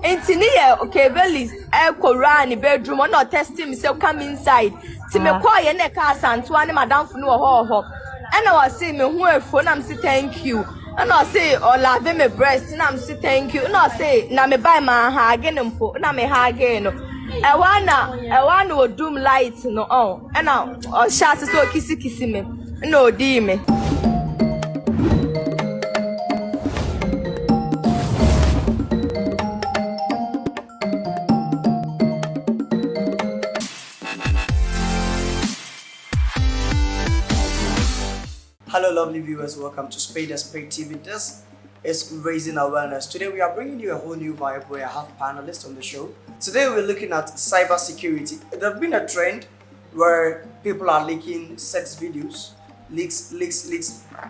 Intinia, okay, Bellis, Koran, bedroom, or not testing me, so come inside. Timmy Koy and a car, and to any madame for no ho. And I was saying, me who a phone, I'm say thank you. And I say, or lave me breast, and I'm say thank you. And I say, na me buy my hagen and put, na me hagen. I wanna doom light, no, oh, and now, or shots so kissy me. No, dear me. Hello lovely viewers, welcome to Spade TV. This is Raising Awareness. Today we are bringing you a whole new vibe where I have panelists on the show. Today we're looking at cyber security. There's been a trend where people are leaking sex videos, leaks,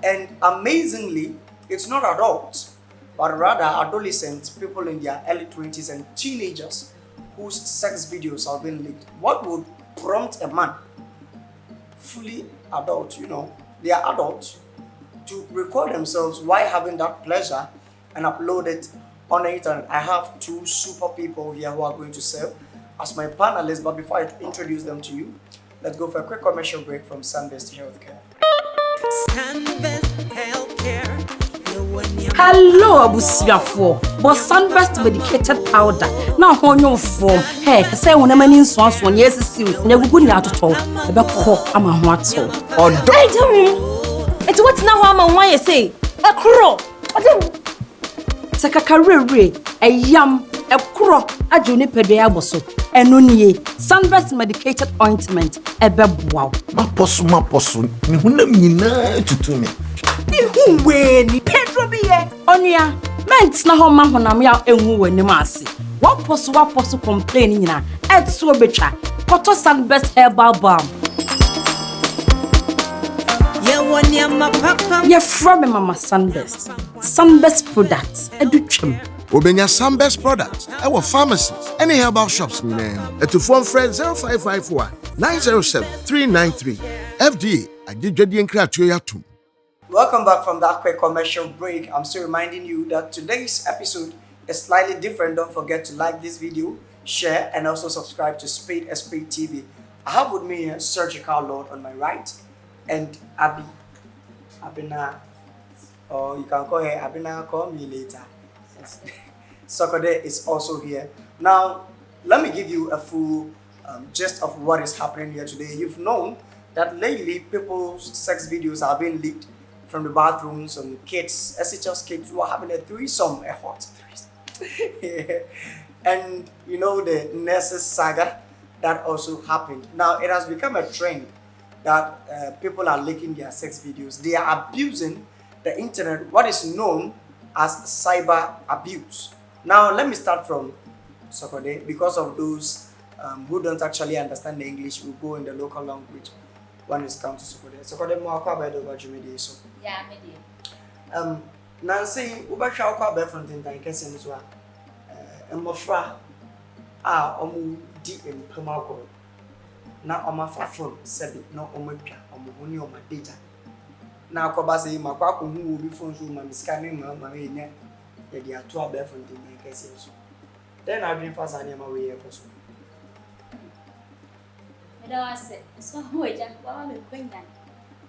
and amazingly, it's not adults, but rather adolescents, people in their early 20s and teenagers whose sex videos have been leaked. What would prompt a man, fully adult, they are adults, to record themselves while having that pleasure and upload it on the internet? I have two super people here who are going to serve as my panelists, but before I introduce them to you, let's go for a quick commercial break from Sunbest Healthcare. Sunbest Healthcare. Hello, Abusiafo. But Sunbest medicated powder. Now, on your form. Hey, say when a man in swans one years is you. Never good out at all. About cock, I'm a what so. Oh, don't. It's what now I'm on why you say. A crow. Take a career, a yam, a crow, a juniper de aboso. And only Sunbest medicated ointment. A beb wow. My possum. To me. When Pedro be Onia, men's na home man am ya enwu ni masi. What possible complaining na et so betra. Koto Sunbest herbal balm. Ye from mama Sunbest. Sunbest products educhem. Obenya Sunbest products. Our pharmacies, any herbal shops in name. At to phone friend 0554 907 393. FDA. I did jadi enkra. Welcome back from that quick commercial break. I'm still reminding you that today's episode is slightly different. Don't forget to like this video, share, and also subscribe to Spade TV. I have with me here Surgical Lord on my right and Abina, or you can call her Abina, call me later. Yes. Sokode is also here. Now, let me give you a full gist of what is happening here today. You've known that lately people's sex videos are being leaked from the bathrooms, and kids, SHS kids who are having a threesome, a hot threesome. And the nurses saga that also happened. Now it has become a trend that people are leaking their sex videos. They are abusing the internet, what is known as cyber abuse. Now let me start from Sokode. Because of those who don't actually understand the English, we'll go in the local language. One is come to Sokode. Sokode mo akwa ba do ba jumedi so. Yeah, media. Nancy, uba sha akwa ba from tintan kese nso a. Mmofra a omu di empema ko. Na oma fa phone sebi na oma twa omo honi oma data. Na akoba say makwa ko hu obi phone so ma miska ne ma enya ye dia to aba from tintan kese nso. Then I been fast ani ma we ye ko so. I said, so wait, I'm a queen.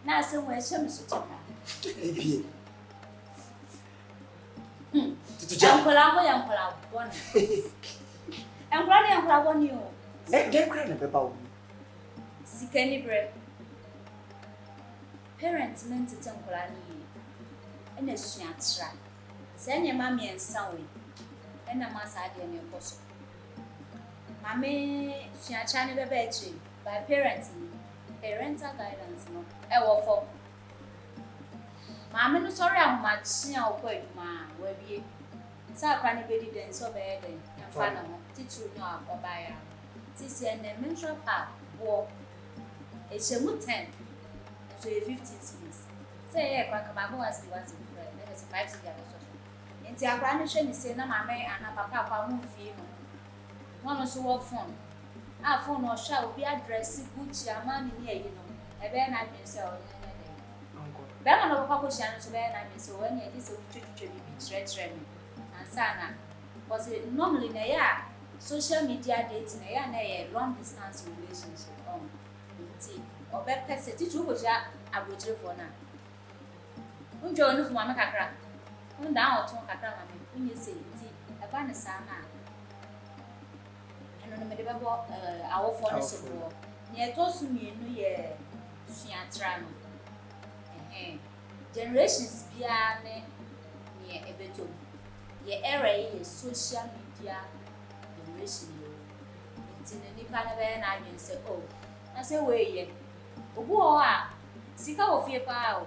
Now, somewhere, some such a I'm glad I want you. Get credit about me. Sick any bread. Parents meant to tell and a sweet track. Send your mammy and son, and a mass idea in your bosom. Mammy, she are China battery. By parental guidance, no. I will for Mamma, no sorry, I'm much now. Ma, will be so cranny baby then so bad and fun teach you know or buy a Tissy and the menstrual part war. It's a good 10 so 15 minutes. Say, I crack my voice was there is a 5 together. And the granation is saying, Mamma and a papa won't feel one or so phone. Our phone or shall be addressed Gucci a man in here, a bear not been so. Bear no papa channel to bear not been so when it is a treat to be stretched and sana. Because normally na yeah, social media dating na yeah long distance relationship. Nti obe pese titu go ja abrochire for na. Unjo onu fu mama kakra. Unda oton kakra mama. Unye say nti e ba ne sa na. Eno no me de bebo awofo ne so bo. Ne to su mienu ye suatra no. Generations bia ne ebeto. Ye era ye social media generation. Nti ne nipa na be na adwen say oh na say we ye obu o a sika wo fie pa o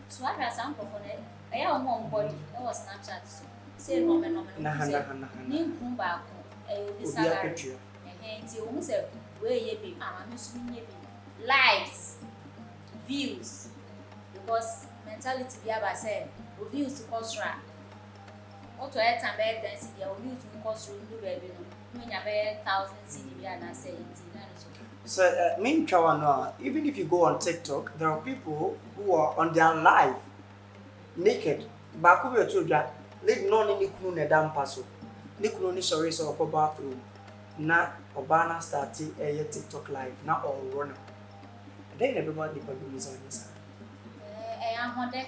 so atra sam profo na e ya mo body e was Snapchat so say no me ni nkum ba ko e bi salary nti o mu say we ye bi ama me so nye bi likes views because mentality bi aba say o views costra o to e tan be density o views costra ndu be bi no nya be 1000 cedi bi ana say nti na so. So, me Chawana, even if you go on TikTok, there are people who are on their live naked. Baku be told that let none ni kunu ne dam paso. Ni kunu ni sorry so ko bathroom. Na obana starting a TikTok live na all run. Then everybody can do this on this. Am honde.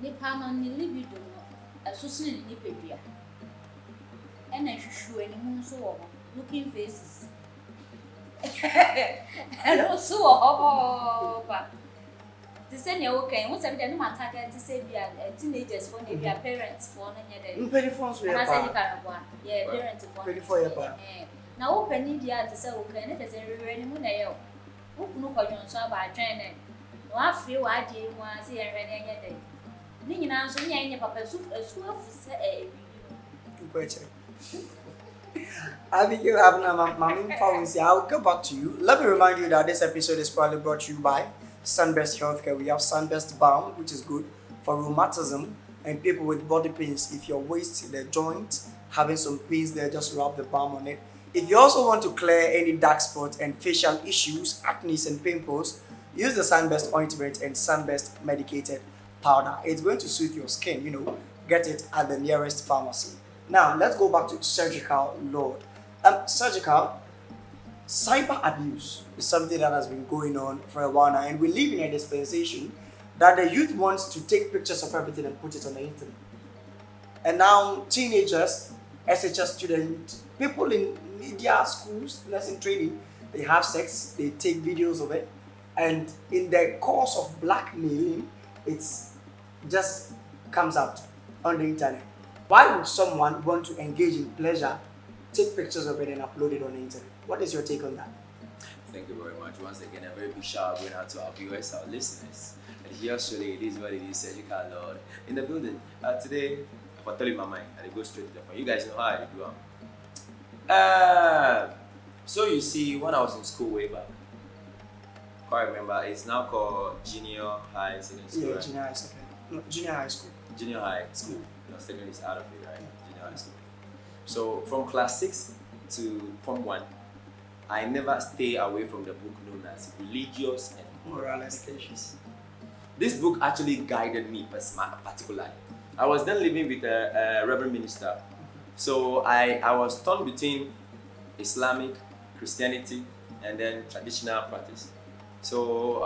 Ni pa no ni libido no. Asusu ni pedua. Ena hwehwu ani hu so wo looking faces. Hello, so but the senior okay, what's every day? No matter to say be teenagers for their parents for no Penny phones we yeah, parents for 24 years back. Now open media to say okay, and there's a really moon air. Who no call you so about training? No, I feel I did one see and ready any day. Ning now so near papa soup a school say I'll get back to you. Let me remind you that this episode is proudly brought to you by Sunbest Healthcare. We have Sunbest Balm, which is good for rheumatism and people with body pains. If your waist, the joint, having some pains there, just rub the balm on it. If you also want to clear any dark spots and facial issues, acne and pimples, use the Sunbest ointment and Sunbest medicated powder. It's going to suit your skin, get it at the nearest pharmacy. Now, let's go back to surgical load. Surgical cyber abuse is something that has been going on for a while now, and we live in a dispensation that the youth wants to take pictures of everything and put it on the internet. And now, teenagers, SHS students, people in media schools, nursing training, they have sex, they take videos of it, and in the course of blackmailing, it's just comes out on the internet. Why would someone want to engage in pleasure, take pictures of it and upload it on the internet? What is your take on that? Thank you very much. Once again, a very big shout out going out to our viewers, our listeners. And here, surely, it is what it is, surgical Lord. In the building, today, if I tell you my mind, I go straight to the point. You guys know how I do. So you see, when I was in school way back, I remember, it's now called junior high secondary school. Yeah, right? junior high school. No, junior high school. Junior high school. Secondary is out of it, right? Junior high school. So from class 6 to Form 1, I never stay away from the book known as Religious and Moral Educations. This book actually guided me particularly. I was then living with a Reverend minister. So I was torn between Islamic, Christianity, and then traditional practice. So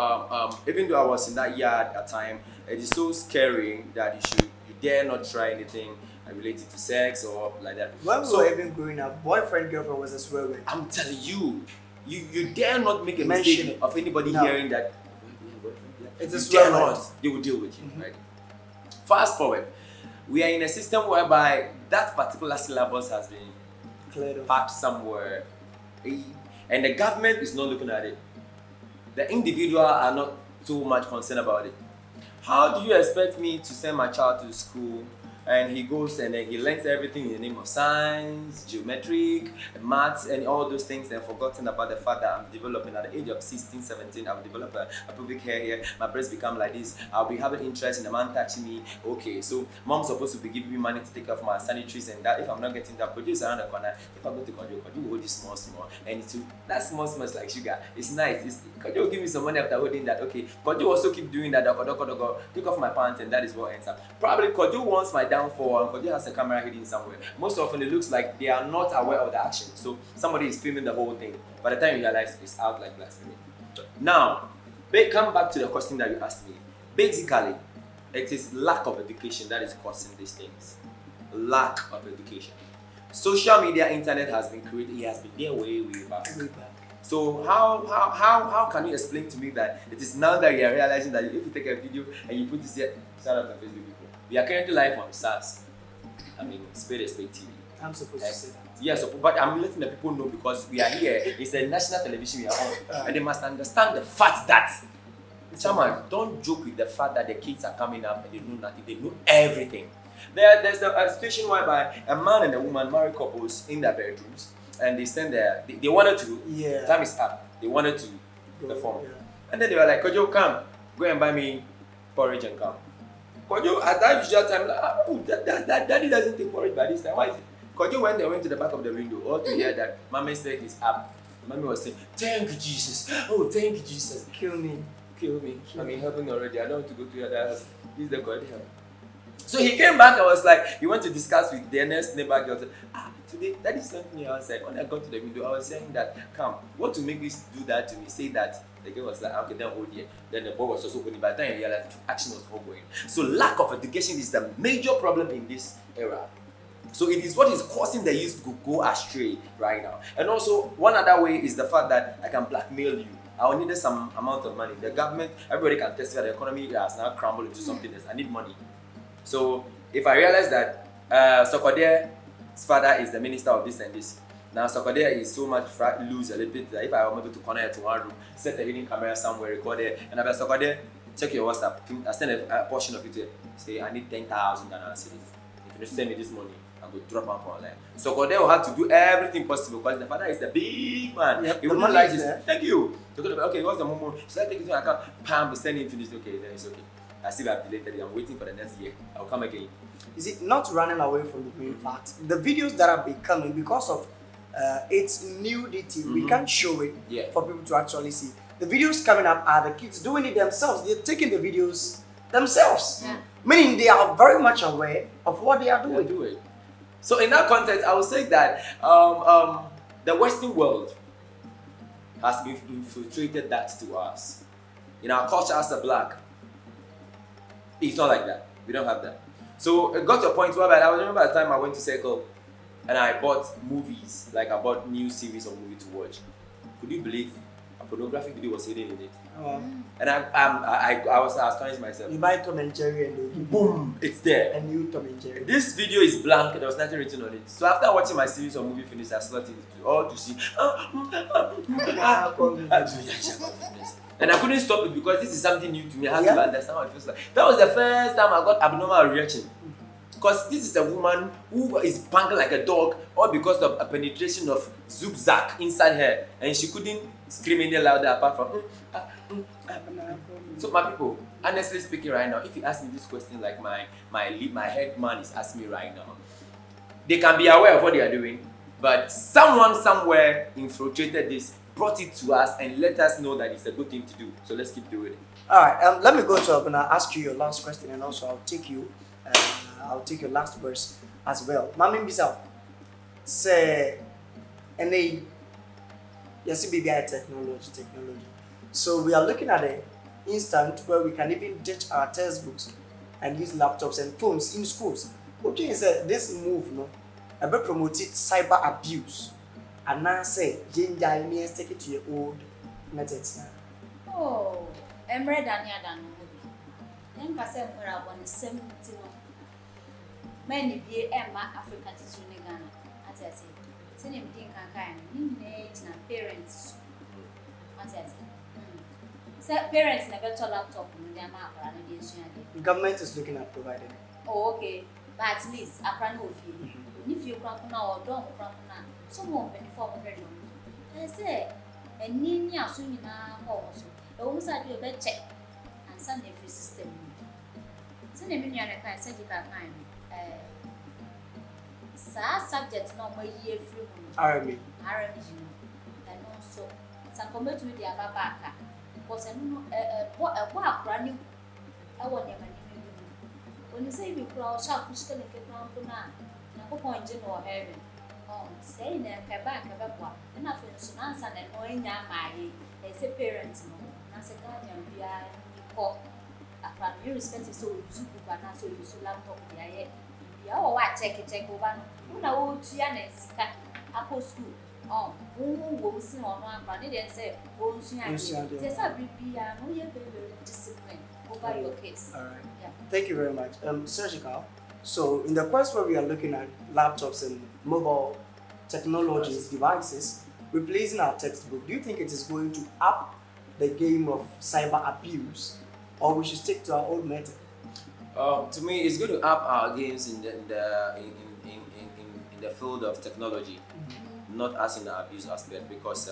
even though I was in that yard at the time, it is so scary that you dare not try anything related to sex or like that. When we were even growing up, boyfriend, girlfriend was a swear word. I'm telling you, you dare not make a mistake of anybody hearing that. It's a swear word. They will deal with you, right? Fast forward, we are in a system whereby that particular syllabus has been packed somewhere, and the government is not looking at it. The individual are not too much concerned about it. How do you expect me to send my child to school and he goes and then he learns everything in the name of science, geometric, maths, and all those things, and forgotten about the fact that I'm developing at the age of 16, 17, I'll develop a pubic hair here, my breasts become like this, I'll be having interest in a man touching me. Okay, so mom's supposed to be giving me money to take off my sanitaries, and that if I'm not getting that, produce around the corner. If I go to Kojo, Kojo will hold this small, and that small smells like sugar. It's nice. Kojo will give me some money after holding that. Okay, Kojo also keep doing that. Take off my pants, and that is what ends up. Probably Kojo wants my downfall, and Kojo has a camera hidden somewhere. Most often it looks like they are not aware of the action. So somebody is filming the whole thing. By the time you realize it's out like blasphemy. Now, come back to the question that you asked me. Basically, it is lack of education that is causing these things. Lack of education. Social media, internet has been created. It has been there way back. So how can you explain to me that it is now that you are realizing that if you take a video and you put this here, shout out to Facebook people. We are currently live on SARS. I mean, Spade TV. I'm supposed to say that. Yes, but I'm letting the people know because we are here. It's a national television we are on, and they must understand the fact that someone don't joke with the fact that the kids are coming up and they know nothing. They know everything. There's a situation whereby a man and a woman, married couples, in their bedrooms, and they stand there. They wanted to. Yeah. Time is up. They wanted to perform, and then they were like, "Kojo, come, go and buy me porridge and come." Kojo, at that usual time, daddy doesn't take porridge by this time. Why is it? Kojo, when they went to the back of the window, all to hear that Mama's leg is up. Mommy was saying, "Thank you, Jesus. Oh, thank you, Jesus. Kill me. I mean, helping already. I don't want to go to your other house. He's the God help." So he came back and was like, he went to discuss with the next neighbor girl. Today, daddy sent me outside. When I got to the window, I was saying that, "Come, what to make this do that to me?" Say that. The girl was like, "Okay, then hold here." Then the boy was also going. By the time he realized, action was ongoing. So lack of education is the major problem in this era. So it is what is causing the youth to go astray right now. And also, one other way is the fact that I can blackmail you. I will need some amount of money. The government, everybody can testify the economy has now crumbled into something else. I need money. So if I realize that Sokode's father is the minister of this and this, now Sokode is so much loose a little bit that if I am able to connect to one room, set a hidden camera somewhere, record it, and I bet Sokode, check your WhatsApp, I send a portion of it here, say I need 10,000 Ghana cedis. If you send me this money, I will drop them for online. Sokode will have to do everything possible because the father is the big man. Yep, he will not like this. Thank you. Okay, what's the moment? Should I take it to account? Pam, send it to this. Okay, then it's okay. I see I've deleted it. I'm waiting for the next year. I'll come again. Is it not running away from the main fact? The videos that are becoming because of its nudity, we can't show it for people to actually see. The videos coming up are the kids doing it themselves. They're taking the videos themselves. Yeah. Meaning they are very much aware of what they are doing. So in that context, I would say that the Western world has infiltrated that to us. In our culture as a black, it's not like that. We don't have that. So it got to a point where I remember the time I went to Circle and I bought movies, like I bought new series of movie to watch. Could you believe a pornographic video was hidden in it? And I was astonished myself. You buy Tom and Jerry and they boom, it's there. A new Tom and Jerry. This video is blank. There was nothing written on it. So after watching my series of movie finished, I slotted it all to see. And I couldn't stop it because this is something new to me. I had to understand how it feels like. That was the first time I got abnormal reaction. Because this is a woman who is banging like a dog, all because of a penetration of zigzag inside her, and she couldn't scream any louder apart from. So my people, honestly speaking, right now, if you ask me this question, like my head man is asking me right now, they can be aware of what they are doing, but someone somewhere infiltrated this, brought it to us, and let us know that it's a good thing to do. So let's keep doing it. All right. Let me go to and ask you your last question, and also I'll take your last verse as well. Mami Bisa, say, and they, yes, BBI technology. So we are looking at an instant where we can even ditch our textbooks and use laptops and phones in schools. What do you say? This move, no, about promoting cyber abuse, and now say, Jinja, me take it to your old methods now. Oh, I'm ready, Daniel. Then Kasem were on the same thing. Many be Emma African to Ghana, as I say. Send him think kind, parents. As I say. So parents never told laptop in their map or the government is looking at providing it. Oh, okay. But at least a brand of you. If you crop now or don't crop now, someone before I say, and Nina soon in our house. The woman's idea of check and Sunday free system. Send him in your kind, said you can find. Subject no more year free Army, and also some comment with the Ababaka. Because I know what a running I want them When you say you cross up, you still get around to now. Now, point in or heaven. Oh, say in a cabak, and nothing soon answer and knowing that my as a parent, no, as a guardian, we are called a irrespective so super, but not so you so laptop. Oh, I check over. Now, Tianes, Apple School. Oh, who see on one, but didn't say, oh, there's a BP, no, you're very disciplined over your case. All right. Yeah. Thank you very much. Surgical. So, in the course where we are looking at laptops and mobile technologies, devices, replacing our textbook, do you think it is going to up the game of cyber abuse, or we should stick to our old method? To me, it's going to up our games in the field of technology, not as in the abuse aspect. Because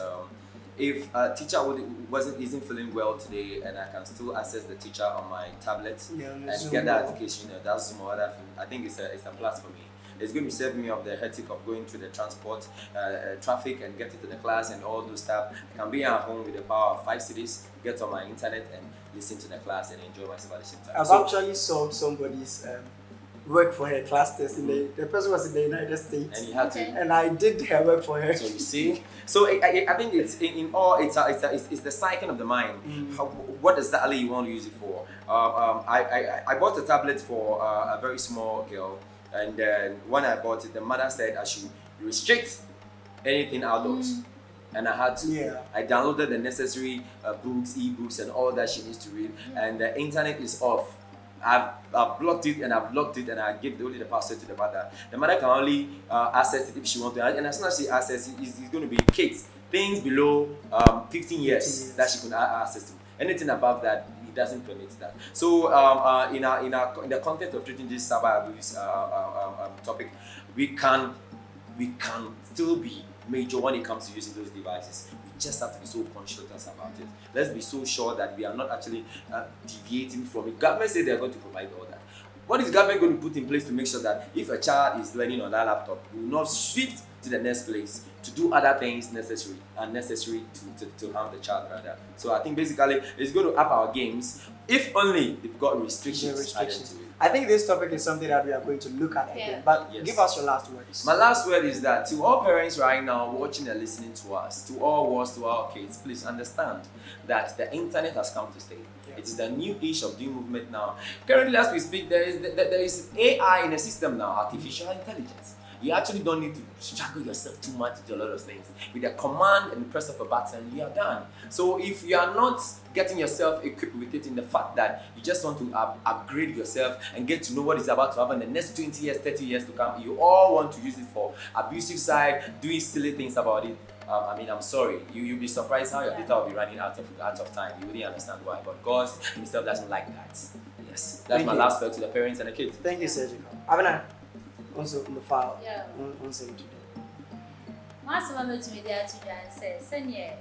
if a teacher isn't feeling well today, and I can still access the teacher on my tablet and get that education, that's more other thing. I think it's a plus for me. It's going to save me of the headache of going through the transport, traffic, and getting to the class and all those stuff. I can be at home with the power of 5 cities, get on my internet and listen to the class and enjoy myself at the same time. I've actually solved somebody's work for her class test. The person was in the United States, and you had to, and I did her work for her. So you see, so I think it's it's the cycle of the mind. What exactly you want to use it for? I bought a tablet for a very small girl. And then when I bought it, the mother said I should restrict anything outdoors. And I had to. Yeah. I downloaded the necessary books, e-books, and all that she needs to read. And the internet is off. I've blocked it and I've locked it, and I give only the password to the mother. The mother can only access it if she wants to. And as soon as she accesses it, it's going to be kids, things below 15 years that she can access to. Anything above that, it doesn't permit that. So in the context of treating this cyber abuse topic, we can still be major when it comes to using those devices. We just have to be so conscious about it. Let's be so sure that we are not actually deviating from it. Government say they are going to provide all that. What is government going to put in place to make sure that if a child is learning on that laptop, we will not shift to the next place to do other things unnecessary to harm the child rather. So I think basically it's going to up our games if only they've got restrictions. I think this topic is something that we are going to look at again. But give us your last words. My last word is that to all parents right now watching and listening to us, to all wars, to our kids, please understand that the internet has come to stay. It is the new age of doing movement now. Currently, as we speak, there is AI in the system now, artificial intelligence. You actually don't need to struggle yourself too much with a lot of things. With a command and press of a button, you are done. So if you are not getting yourself equipped with it in the fact that you just want to upgrade yourself and get to know what is about to happen in the next 20 years, 30 years to come, you all want to use it for abusive side, doing silly things about it. I'm sorry. You'll be surprised how your data will be running out of time. You wouldn't understand why. But God himself doesn't like that. Yes. That's my last word to the parents and the kids. Thank you, Surgical. Abena, also on the file. Yeah. On today. Master Mama to me there to and says, Senya,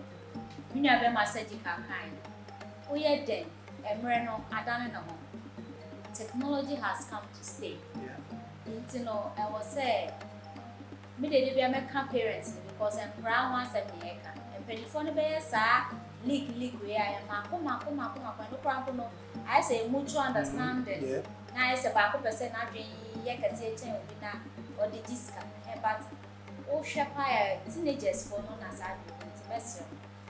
you never my surgical kind. Oh, yeah, then, and Moreno, I don't know. Technology has come to stay. Yeah. You know, I was say, me they be American parents because I'm brown once a American. And Pennyphone bear, sir, leak, where I am, no problem. I say, mutual understanding. Yeah. Now it's about percent, I drink, yakasation, or the discount, but oh, Shapire, teenagers for non as I do,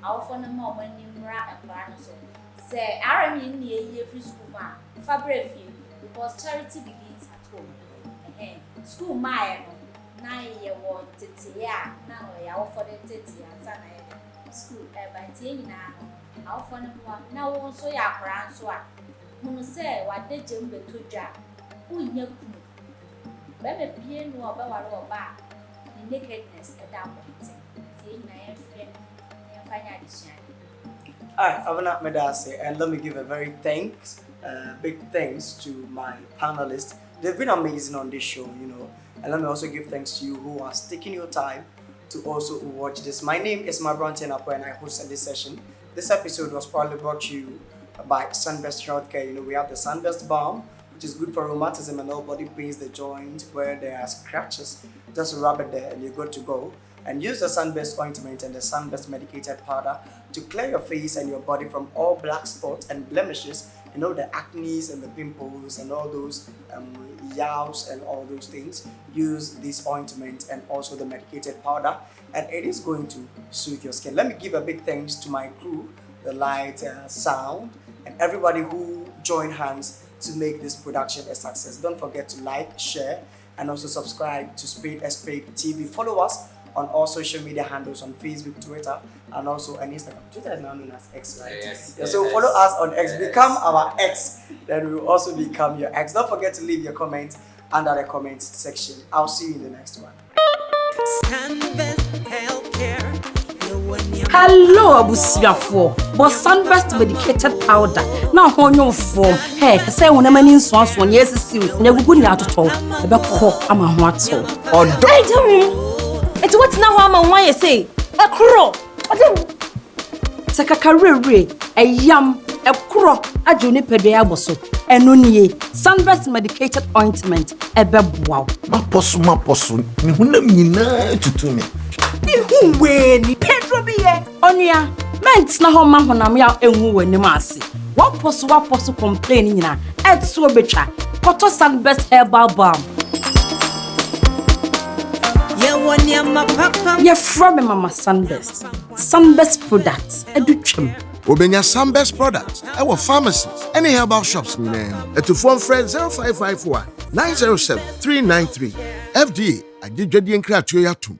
our phone and more when you rap and barn so. Say, I am in the free school, Fabric, because charity begins at home. School, my 9-year-old, yeah, now I offer the 30 and son, school, by 10 now. Our phone now also ya crown so. Who say what they jump to jack? Who in your crew? Baby, being no about or back. The nakedness at that point. See, my friend, and find out this. Alright, Avana Medase, and let me give a very big thanks to my panelists. They've been amazing on this show, you know. And let me also give thanks to you who are taking your time to also watch this. My name is Mabron Tenapo and I hosted this session. This episode was probably brought to you by Sunbest Healthcare. You know, we have the Sunbest Balm, which is good for rheumatism and all body pains, the joint where there are scratches. Just rub it there and you're good to go. And use the Sunbest ointment and the Sunbest medicated powder to clear your face and your body from all black spots and blemishes, you know, the acne and the pimples and all those yaws and all those things. Use this ointment and also the medicated powder, and it is going to soothe your skin. Let me give a big thanks to my crew, the light, sound, and everybody who joined hands to make this production a success. Don't forget to like, share, and also subscribe to Spade TV. Follow us on all social media handles on Facebook, Twitter, and also on Instagram. Twitter is now known as X, right? Yes. So follow us on X. Become our X, then we will also become your X. Don't forget to leave your comments under the comments section. I'll see you in the next one. Hello, abusiafo. But Sunbest medicated powder. Now on your form. Hey, say when a man in swans one yes, see, never good out at all. About cock, I'm a what Or don't. It's what now I'm why you say. A crow. Take a career, a yam, a crow, a juniper bosso, and nunye, Sunbest medicated ointment, a wow. Maposu, to me. When Pedro be Onia, men's na home man when I'm out and woo in the massy. What possible complaining na, add so betra, Cotto Sunbest herbal balm. You're from Mama Sunbest. Sunbest products, a duchum. Obenya Sunbest products, our pharmacies, any herbal shops in name. At to phone friend 0551 907 393. FDA, I did Jedi and Cratchia too.